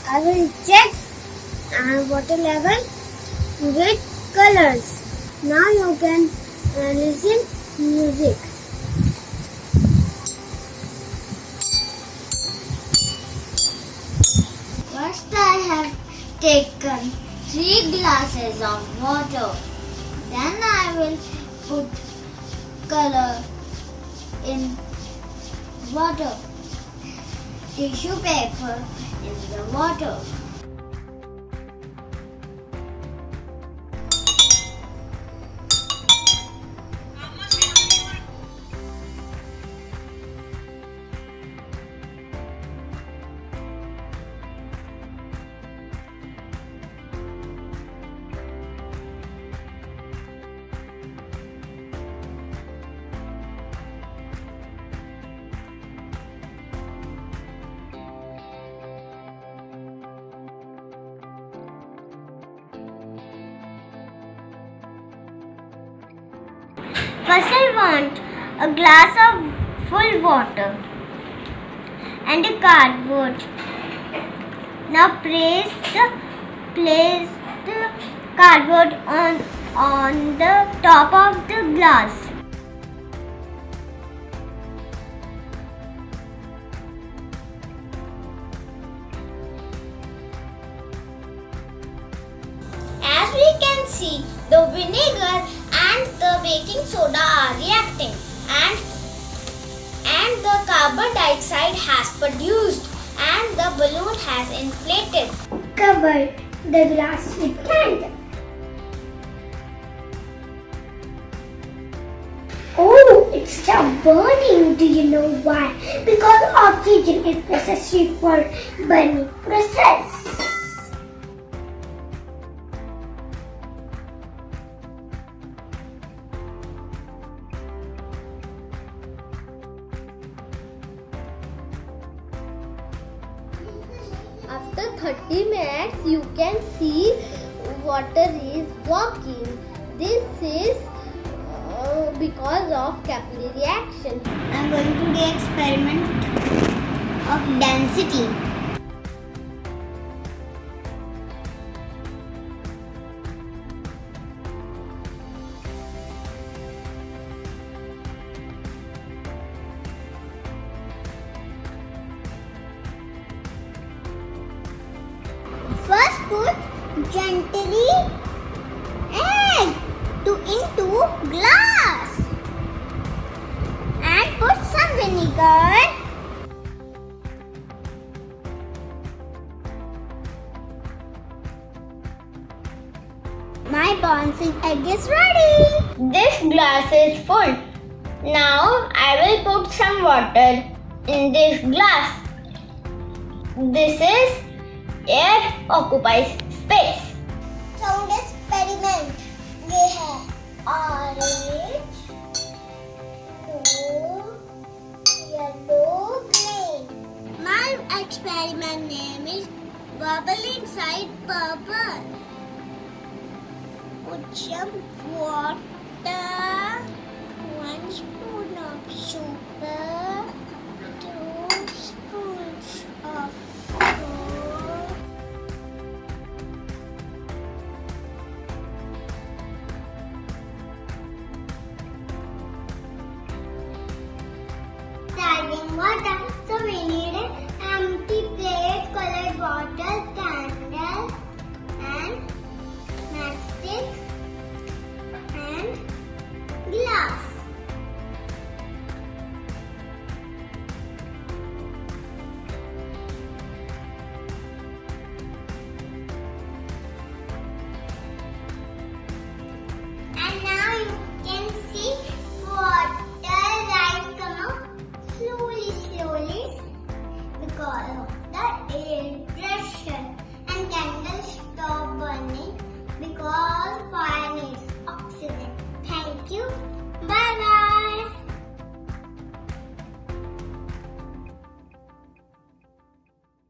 I will check water level with colors. Now you can listen music. First I have taken 3 glasses of water. Then I will put color in water. Tissue paper in the water. First I want a glass of full water and a cardboard. Now place the cardboard on the top of the glass. As we can see, the vinegar and the baking soda are reacting and the carbon dioxide has produced and the balloon has inflated. Cover the glass with candle. Oh, it's still burning. Do you know why? Because oxygen is necessary for burning process. After 30 minutes, you can see water is walking. This is because of capillary action. I am going to do the experiment of density. First put gently egg into glass and put some vinegar. My bouncing egg is ready. This glass is full. Now I will put some water in this glass. This is air occupies space. Sound experiment. ये है orange, blue, yellow, green. My experiment name is bubble inside purple. Put some water, 1 spoon of sugar, 2 spoons of salt. Adding water, so we need